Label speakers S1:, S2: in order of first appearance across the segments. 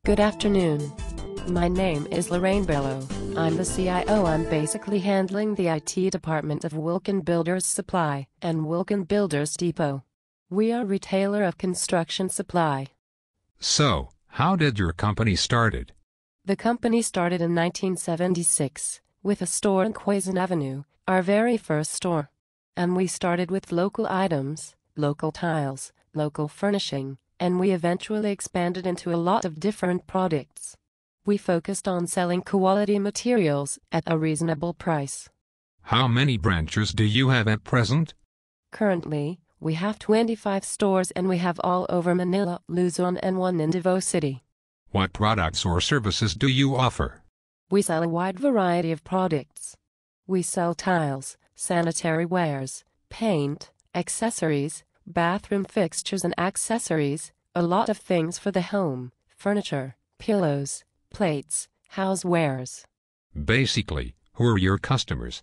S1: Good afternoon. My name is Lorraine Bello. I'm the CIO. I'm basically handling the IT department of Wilcon Builders Supply and Wilcon Builders Depot. We are a retailer of construction supply.
S2: So, how did your company started?
S1: The company started in 1976 with a store on Quezon Avenue, our very first store. And we started with local items, local tiles, local furnishing, and we eventually expanded into a lot of different products. We focused on selling quality materials at a reasonable price.
S2: How many branches do you have at present?
S1: Currently, we have 25 stores and we have all over Manila, Luzon and one in Davao City.
S2: What products or services do you offer?
S1: We sell a wide variety of products. We sell tiles, sanitary wares, paint, accessories, bathroom fixtures and accessories, a lot of things for the home, furniture, pillows, plates, housewares.
S2: Basically, who are your customers?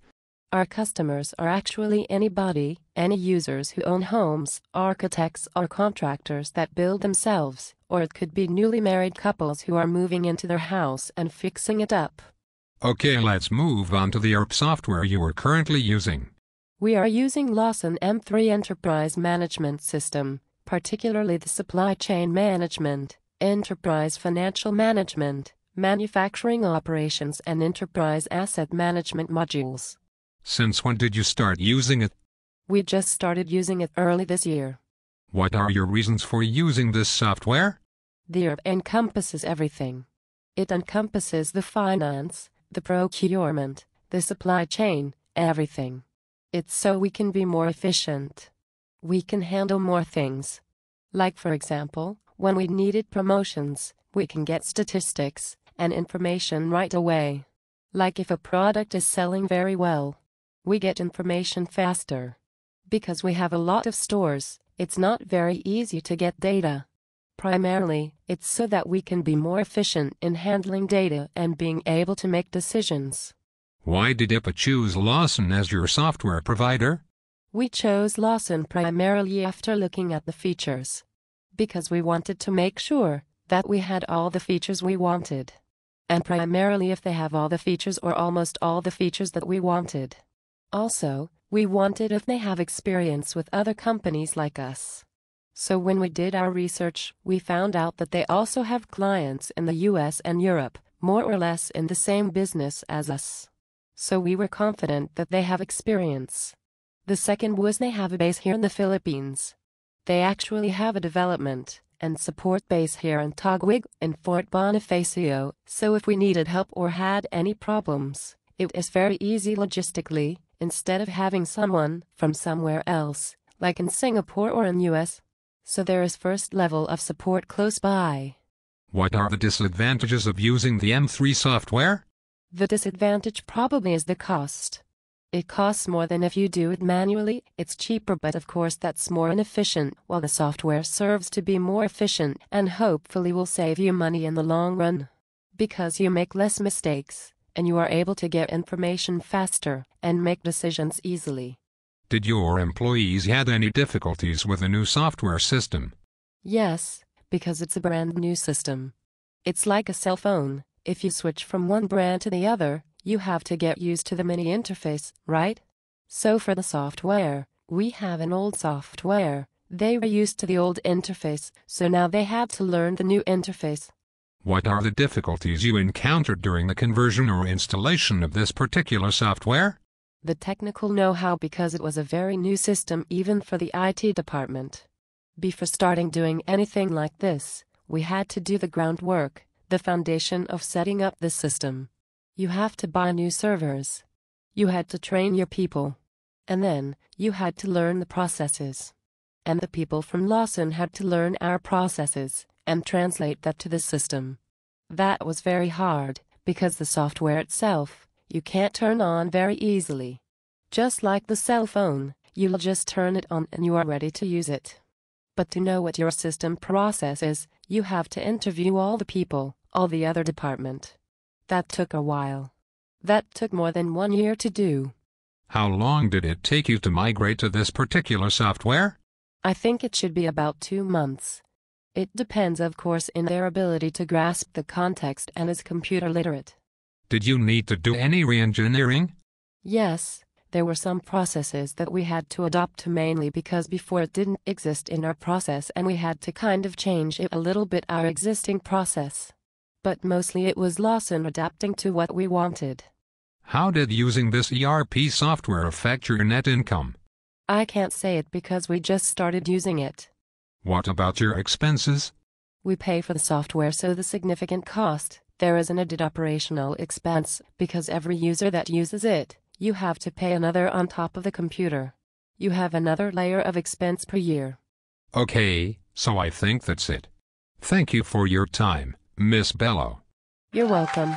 S1: Our customers are actually anybody, any users who own homes, architects or contractors that build themselves, or it could be newly married couples who are moving into their house and fixing it up.
S2: Okay, let's move on to the ERP software you are currently using.
S1: We are using Lawson M3 Enterprise Management System, particularly the Supply Chain Management, Enterprise Financial Management, Manufacturing Operations and Enterprise Asset Management modules.
S2: Since when did you start using it?
S1: We just started using it early this year.
S2: What are your reasons for using this software?
S1: The ERP encompasses everything. It encompasses the finance, the procurement, the supply chain, everything. It's so we can be more efficient. We can handle more things. Like for example, when we needed promotions, we can get statistics and information right away. Like if a product is selling very well, we get information faster. Because we have a lot of stores, it's not very easy to get data. Primarily, it's so that we can be more efficient in handling data and being able to make decisions.
S2: Why did IPA choose Lawson as your software provider?
S1: We chose Lawson primarily after looking at the features. Because we wanted to make sure that we had all the features we wanted. And primarily if they have all the features or almost all the features that we wanted. Also, we wanted if they have experience with other companies like us. So when we did our research, we found out that they also have clients in the US and Europe, more or less in the same business as us. So we were confident that they have experience. The second was they have a base here in the Philippines. They actually have a development and support base here in Taguig and Fort Bonifacio, so if we needed help or had any problems, it is very easy logistically, instead of having someone from somewhere else, like in Singapore or in US. So there is first level of support close by.
S2: What are the disadvantages of using the M3 software?
S1: The disadvantage probably is the cost. It costs more than if you do it manually. It's cheaper, but of course that's more inefficient, while the software serves to be more efficient and hopefully will save you money in the long run. Because you make less mistakes, and you are able to get information faster and make decisions easily.
S2: Did your employees had any difficulties with the new software system?
S1: Yes, because it's a brand new system. It's like a cell phone. If you switch from one brand to the other, you have to get used to the mini interface, right? So for the software, we have an old software. They were used to the old interface, so now they had to learn the new interface.
S2: What are the difficulties you encountered during the conversion or installation of this particular software?
S1: The technical know-how, because it was a very new system even for the IT department. Before starting doing anything like this, we had to do the groundwork. The foundation of setting up this system. You have to buy new servers. You had to train your people. And then, you had to learn the processes. And the people from Lawson had to learn our processes and translate that to the system. That was very hard, because the software itself, you can't turn on very easily. Just like the cell phone, you'll just turn it on and you are ready to use it. But to know what your system process is, you have to interview all the people. All the other department. That took a while. That took more than 1 year to do.
S2: How long did it take you to migrate to this particular software?
S1: I think it should be about 2 months. It depends, of course, in their ability to grasp the context and is computer literate.
S2: Did you need to do any re-engineering?
S1: Yes, there were some processes that we had to adopt to, mainly because before it didn't exist in our process and we had to kind of change it a little bit, our existing process. But mostly it was Lawson adapting to what we wanted.
S2: How did using this ERP software affect your net income?
S1: I can't say it because we just started using it.
S2: What about your expenses?
S1: We pay for the software, so the significant cost. There is an added operational expense, because every user that uses it, you have to pay another on top of the computer. You have another layer of expense per year.
S2: Okay, so I think that's it. Thank you for your time, Miss Bello.
S1: You're welcome.